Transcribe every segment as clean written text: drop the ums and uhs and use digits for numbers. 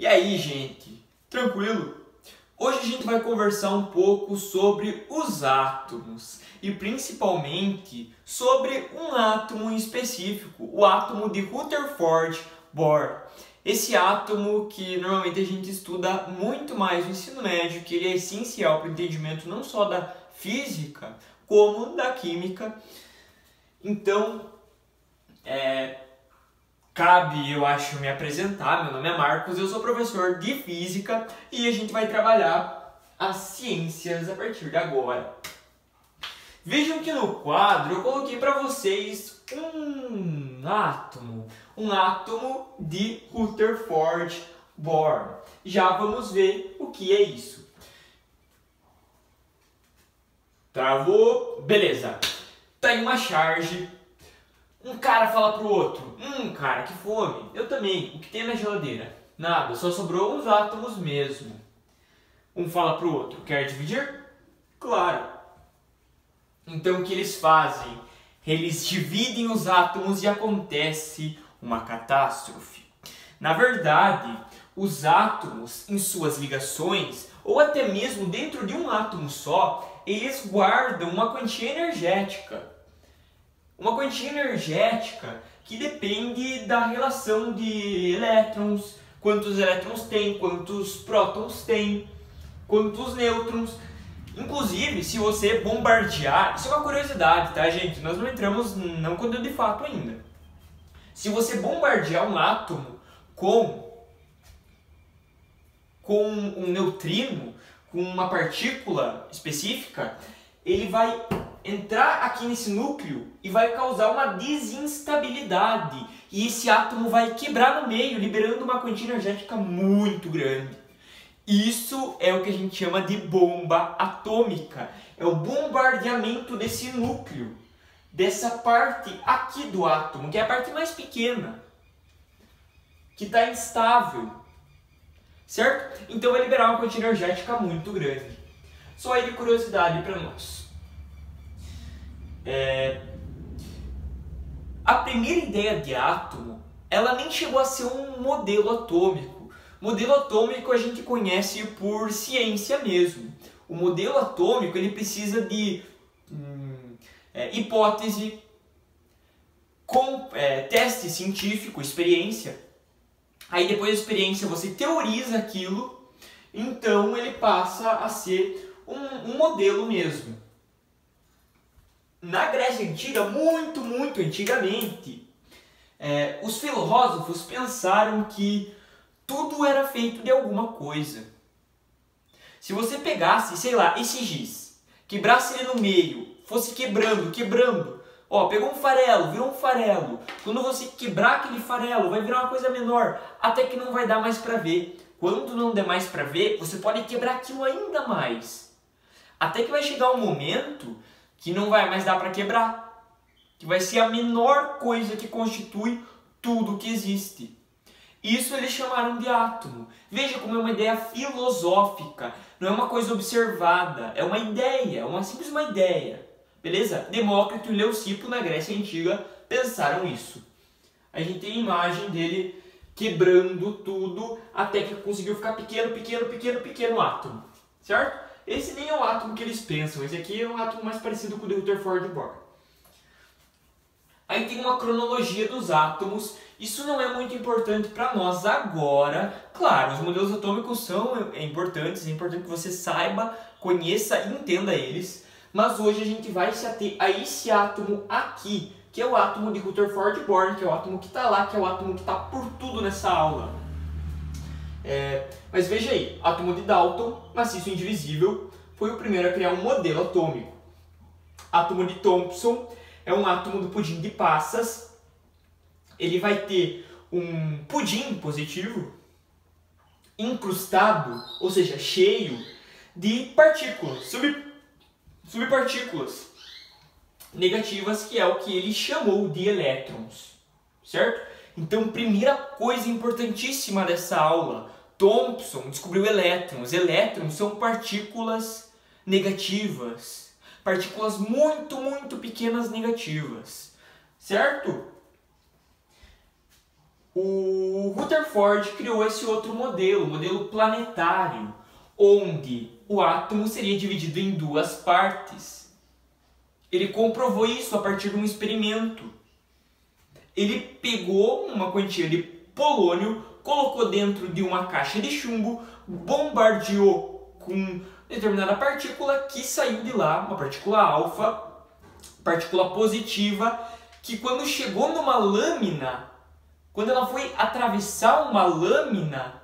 E aí, gente? Tranquilo? Hoje a gente vai conversar um pouco sobre os átomos e principalmente sobre um átomo em específico, o átomo de Rutherford Bohr. Esse átomo que normalmente a gente estuda muito mais no ensino médio, que ele é essencial para o entendimento não só da física, como da química. Então, cabe, eu acho, me apresentar. Meu nome é Marcos, eu sou professor de Física e a gente vai trabalhar as ciências a partir de agora. Vejam que no quadro eu coloquei para vocês um átomo de Rutherford Bohr. Já vamos ver o que é isso. Travou? Beleza. Tá em uma charge. Um cara fala pro outro, cara, que fome. Eu também. O que tem na geladeira? Nada, só sobrou uns átomos mesmo. Um fala pro outro, quer dividir? Claro. Então o que eles fazem? Eles dividem os átomos e acontece uma catástrofe. Na verdade, os átomos em suas ligações, ou até mesmo dentro de um átomo só, eles guardam uma quantia energética. Uma quantia energética que depende da relação de elétrons, quantos elétrons tem, quantos prótons tem, quantos nêutrons. Inclusive, se você bombardear, isso é uma curiosidade, tá, gente? Nós não entramos no conteúdo de fato ainda. Se você bombardear um átomo com um neutrino, com uma partícula específica, ele vai entrar aqui nesse núcleo e vai causar uma desinstabilidade. E esse átomo vai quebrar no meio, liberando uma quantia energética muito grande. Isso é o que a gente chama de bomba atômica. É o bombardeamento desse núcleo, dessa parte aqui do átomo, que é a parte mais pequena, que está instável, certo? Então vai liberar uma quantia energética muito grande. Só aí de curiosidade para nós. A primeira ideia de átomo, ela nem chegou a ser um modelo atômico. Modelo atômico a gente conhece por ciência mesmo. O modelo atômico ele precisa de hipótese, teste científico, experiência. Aí depois da experiência você teoriza aquilo, então ele passa a ser um modelo mesmo. Na Grécia Antiga, muito antigamente, os filósofos pensaram que tudo era feito de alguma coisa. Se você pegasse, sei lá, esse giz, quebrasse ele no meio, fosse quebrando, pegou um farelo, virou um farelo. Quando você quebrar aquele farelo, vai virar uma coisa menor, até que não vai dar mais para ver. Quando não der mais para ver, você pode quebrar aquilo ainda mais. Até que vai chegar um momento que não vai mais dar para quebrar, que vai ser a menor coisa que constitui tudo que existe. Isso eles chamaram de átomo. Veja como é uma ideia filosófica, não é uma coisa observada, é uma ideia, simples uma ideia. Beleza? Demócrito e Leucipo na Grécia Antiga pensaram isso. A gente tem a imagem dele quebrando tudo até que conseguiu ficar pequeno átomo, certo? Esse nem é o átomo que eles pensam, esse aqui é um átomo mais parecido com o de Rutherford Bohr. Aí tem uma cronologia dos átomos, isso não é muito importante para nós agora. Claro, os modelos atômicos são importantes, é importante que você saiba, conheça e entenda eles. Mas hoje a gente vai se ater a esse átomo aqui, que é o átomo de Rutherford Bohr, que é o átomo que está lá, que é o átomo que está por tudo nessa aula. Mas veja aí, átomo de Dalton, maciço indivisível, foi o primeiro a criar um modelo atômico. Átomo de Thomson é um átomo do pudim de passas. Ele vai ter um pudim positivo incrustado, ou seja, cheio de partículas, subpartículas negativas, que é o que ele chamou de elétrons, certo? Então, primeira coisa importantíssima dessa aula, Thomson descobriu elétrons. Elétrons são partículas negativas, partículas muito pequenas negativas, certo? o Rutherford criou esse outro modelo, o modelo planetário, onde o átomo seria dividido em duas partes. Ele comprovou isso a partir de um experimento. Ele pegou uma quantia de polônio, colocou dentro de uma caixa de chumbo, bombardeou com determinada partícula que saiu de lá, uma partícula alfa, partícula positiva, que quando chegou numa lâmina, quando ela foi atravessar uma lâmina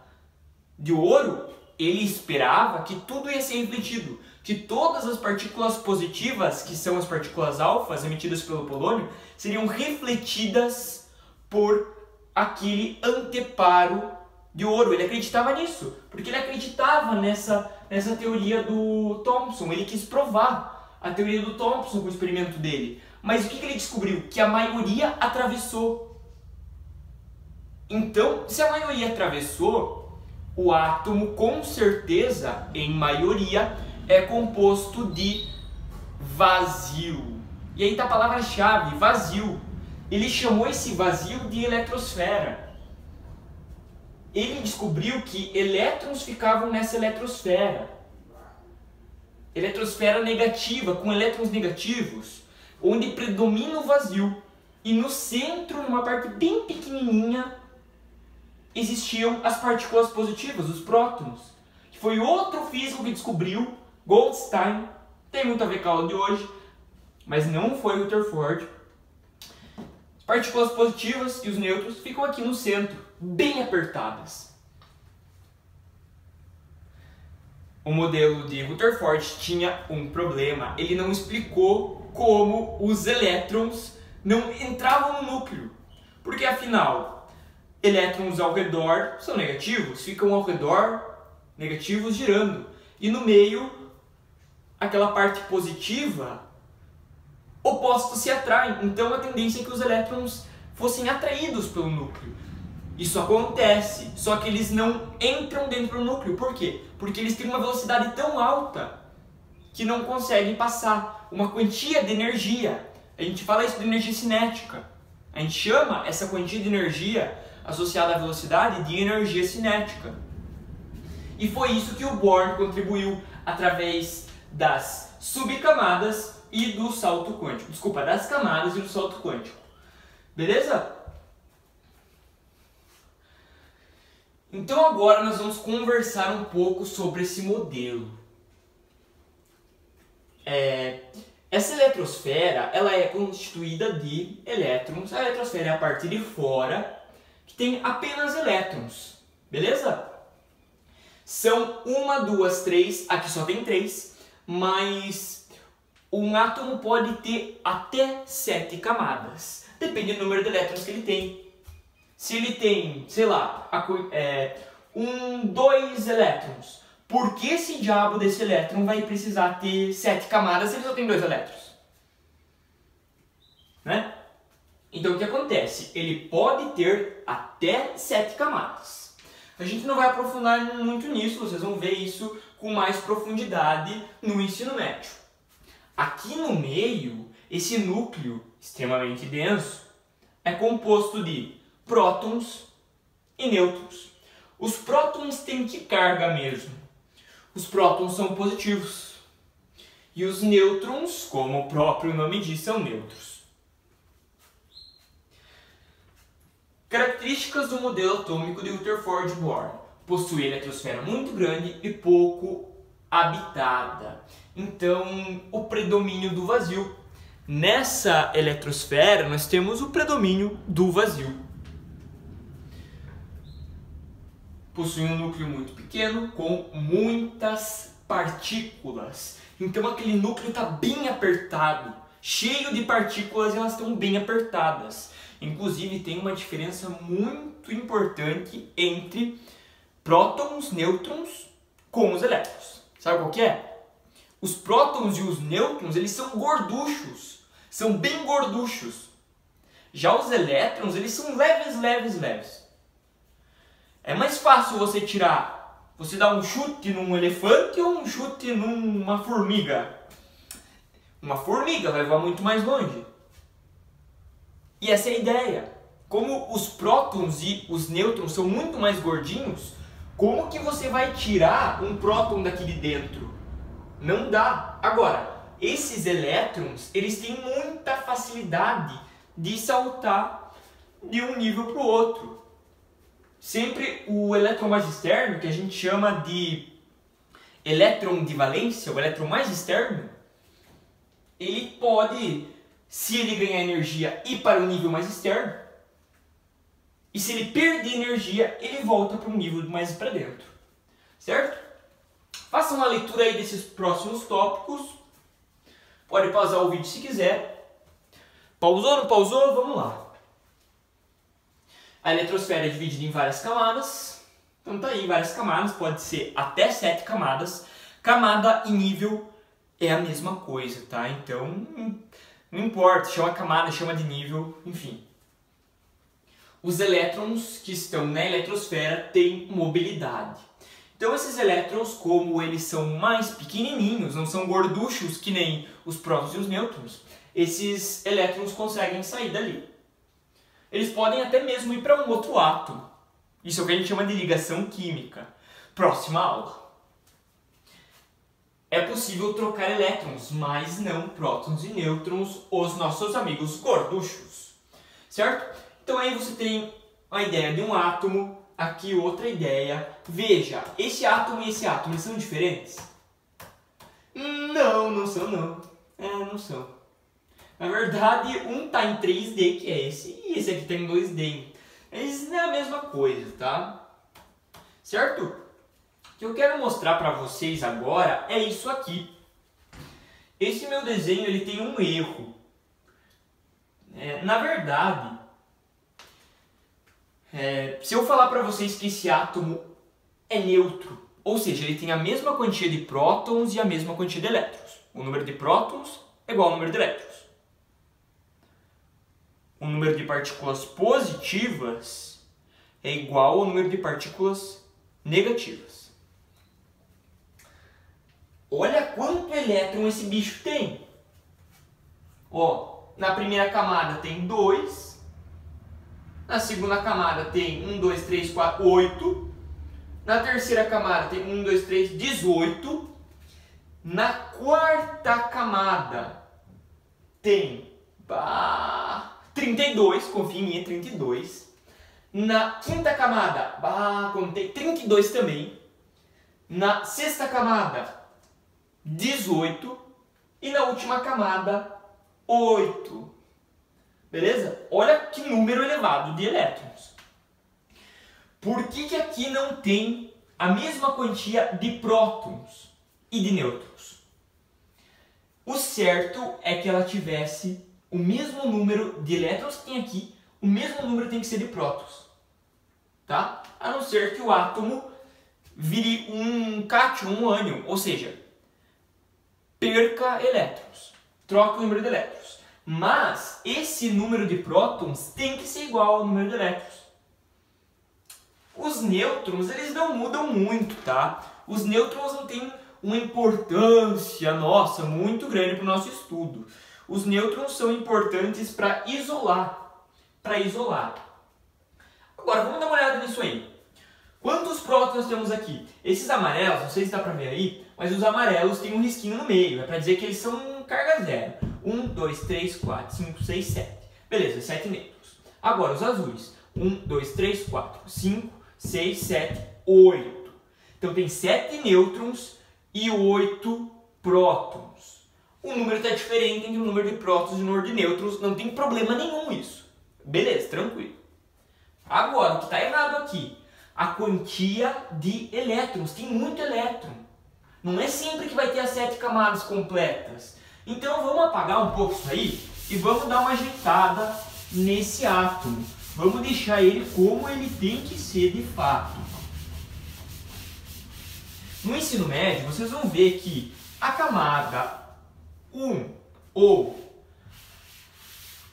de ouro, ele esperava que tudo ia ser refletido, que todas as partículas positivas, que são as partículas alfas emitidas pelo polônio, seriam refletidas por aquele anteparo de ouro. Ele acreditava nisso, porque ele acreditava nessa teoria do Thomson. Ele quis provar a teoria do Thomson com o experimento dele. Mas o que ele descobriu? Que a maioria atravessou. Então, se a maioria atravessou, o átomo com certeza, em maioria, é composto de vazio. E aí está a palavra-chave, vazio. Ele chamou esse vazio de eletrosfera. Ele descobriu que elétrons ficavam nessa eletrosfera. Eletrosfera negativa, com elétrons negativos, onde predomina o vazio. E no centro, numa parte bem pequenininha, existiam as partículas positivas, os prótons. Que foi outro físico que descobriu, Goldstein. Tem muito a ver com a aula de hoje, mas não foi Rutherford. As partículas positivas e os nêutrons ficam aqui no centro, bem apertadas. O modelo de Rutherford tinha um problema. Ele não explicou como os elétrons não entravam no núcleo. Porque afinal, elétrons ao redor são negativos, ficam ao redor negativos girando. E no meio, aquela parte positiva, opostos se atraem. Então a tendência é que os elétrons fossem atraídos pelo núcleo. Isso acontece, só que eles não entram dentro do núcleo. Por quê? Porque eles têm uma velocidade tão alta que não conseguem passar uma quantia de energia. A gente fala isso de energia cinética. A gente chama essa quantia de energia associada à velocidade de energia cinética. E foi isso que o Bohr contribuiu através das subcamadas e do salto quântico. Desculpa, das camadas e do salto quântico. Beleza? Então agora nós vamos conversar um pouco sobre esse modelo. Essa eletrosfera, ela é constituída de elétrons. A eletrosfera é a parte de fora, que tem apenas elétrons. Beleza? São 1, 2, 3, aqui só tem 3, mas um átomo pode ter até 7 camadas. Depende do número de elétrons que ele tem. Se ele tem, sei lá, 2 elétrons, por que esse diabo desse elétron vai precisar ter 7 camadas se ele só tem 2 elétrons? Né? Então o que acontece? Ele pode ter até 7 camadas. A gente não vai aprofundar muito nisso, vocês vão ver isso com mais profundidade no ensino médio. Aqui no meio, esse núcleo extremamente denso é composto de prótons e nêutrons. Os prótons têm que carga mesmo? Os prótons são positivos. E os nêutrons, como o próprio nome diz, são neutros. Características do modelo atômico de Rutherford-Bohr. Possui eletrosfera muito grande e pouco habitada. Então, o predomínio do vazio. Nessa eletrosfera, nós temos o predomínio do vazio. Possui um núcleo muito pequeno, com muitas partículas. Então aquele núcleo está bem apertado, cheio de partículas e elas estão bem apertadas. Inclusive tem uma diferença muito importante entre prótons, nêutrons com os elétrons. Sabe qual que é? Os prótons e os nêutrons, eles são gorduchos, são bem gorduchos. Já os elétrons, eles são leves, leves, leves. É mais fácil você dar um chute num elefante ou um chute numa formiga? Uma formiga vai voar muito mais longe. E essa é a ideia. como os prótons e os nêutrons são muito mais gordinhos, como que você vai tirar um próton daqui de dentro? Não dá. Agora, esses elétrons, eles têm muita facilidade de saltar de um nível para o outro. Sempre o elétron mais externo, que a gente chama de elétron de valência, o elétron mais externo, ele pode, se ele ganhar energia, ir para o nível mais externo. E se ele perder energia, ele volta para um nível mais para dentro. Certo? Faça uma leitura aí desses próximos tópicos. Pode pausar o vídeo se quiser. Pausou, não pausou? Vamos lá. A eletrosfera é dividida em várias camadas. Então tá aí, várias camadas, pode ser até 7 camadas. Camada e nível é a mesma coisa, tá? Então, não importa, chama camada, chama de nível, enfim. Os elétrons que estão na eletrosfera têm mobilidade. Então esses elétrons, como eles são mais pequenininhos, não são gorduchos que nem os prótons e os nêutrons, esses elétrons conseguem sair dali. Eles podem até mesmo ir para um outro átomo. Isso é o que a gente chama de ligação química. Próxima aula. É possível trocar elétrons, mas não prótons e nêutrons, os nossos amigos gorduchos. Certo? Então aí você tem a ideia de um átomo, aqui outra ideia. Veja, esse átomo e esse átomo, eles são diferentes? Não, não são não. Não são. Na verdade, um está em 3D, que é esse, e esse aqui está em 2D. Eles não é a mesma coisa, tá? Certo? O que eu quero mostrar para vocês agora é isso aqui. Esse meu desenho ele tem um erro. Na verdade, se eu falar para vocês que esse átomo é neutro, ou seja, ele tem a mesma quantia de prótons e a mesma quantia de elétrons. O número de prótons é igual ao número de elétrons. O número de partículas positivas é igual ao número de partículas negativas. Olha quanto elétron esse bicho tem. Ó, na primeira camada tem 2. Na segunda camada tem 1, 2, 3, 4, 8. Na terceira camada tem 1, 2, 3, 18. Na quarta camada tem 32, confia em mim, é 32. Na quinta camada, contei 32 também. Na sexta camada, 18. E na última camada, 8. Beleza? Olha que número elevado de elétrons. Por que aqui não tem a mesma quantia de prótons e de nêutrons? O certo é que ela tivesse o mesmo número de elétrons que tem aqui, o mesmo número tem que ser de prótons. Tá? A não ser que o átomo vire um cátion, um ânion, ou seja, perca elétrons, troca o número de elétrons. Mas esse número de prótons tem que ser igual ao número de elétrons. Os nêutrons, eles não mudam muito, tá? Os nêutrons não têm uma importância, nossa, muito grande para o nosso estudo. Os nêutrons são importantes para isolar. Agora, vamos dar uma olhada nisso aí. Quantos prótons temos aqui? Esses amarelos, não sei se dá para ver aí, mas os amarelos têm um risquinho no meio. É para dizer que eles são carga zero. 1, 2, 3, 4, 5, 6, 7. Beleza, 7 nêutrons. Agora, os azuis. 1, 2, 3, 4, 5, 6, 7, 8. Então, tem 7 nêutrons e 8 prótons. O número está diferente entre o número de prótons e o número de nêutrons. Não tem problema nenhum isso. Beleza, tranquilo. Agora, o que está errado aqui? A quantia de elétrons. Tem muito elétron. Não é sempre que vai ter as 7 camadas completas. Então vamos apagar um pouco isso aí e vamos dar uma ajeitada nesse átomo. Vamos deixar ele como ele tem que ser de fato. No ensino médio, vocês vão ver que a camada 1 ou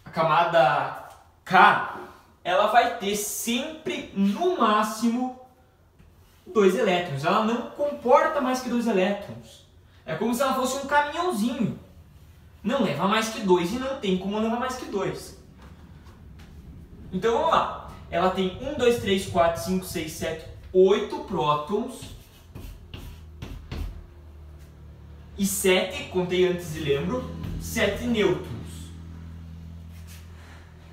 a camada K, ela vai ter sempre, no máximo, 2 elétrons. Ela não comporta mais que 2 elétrons. É como se ela fosse um caminhãozinho. Não leva mais que 2 e não tem como levar mais que 2. Então vamos lá. Ela tem 1, 2, 3, 4, 5, 6, 7, 8 prótons. E 7, contei antes e lembro, 7 nêutrons.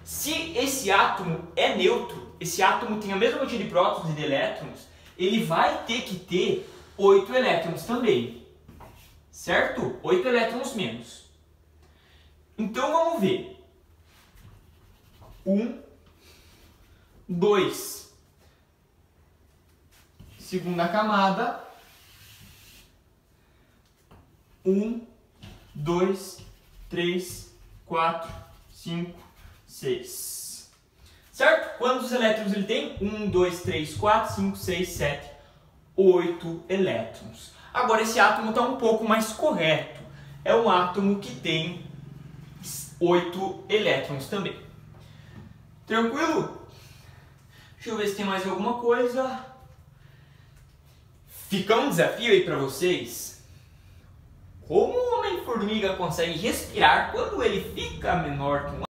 Se esse átomo é neutro, esse átomo tem a mesma quantidade de prótons e de elétrons, ele vai ter que ter 8 elétrons também. Certo? 8 elétrons menos. Então vamos ver. 1, 2. Segunda camada. 1, 2, 3, 4, 5, 6. Certo? Quantos elétrons ele tem? 1, 2, 3, 4, 5, 6, 7, 8 elétrons. Agora esse átomo está um pouco mais correto. É um átomo que tem 8 elétrons também. Tranquilo? Deixa eu ver se tem mais alguma coisa. Fica um desafio aí para vocês. Como o Homem-Formiga consegue respirar quando ele fica menor que um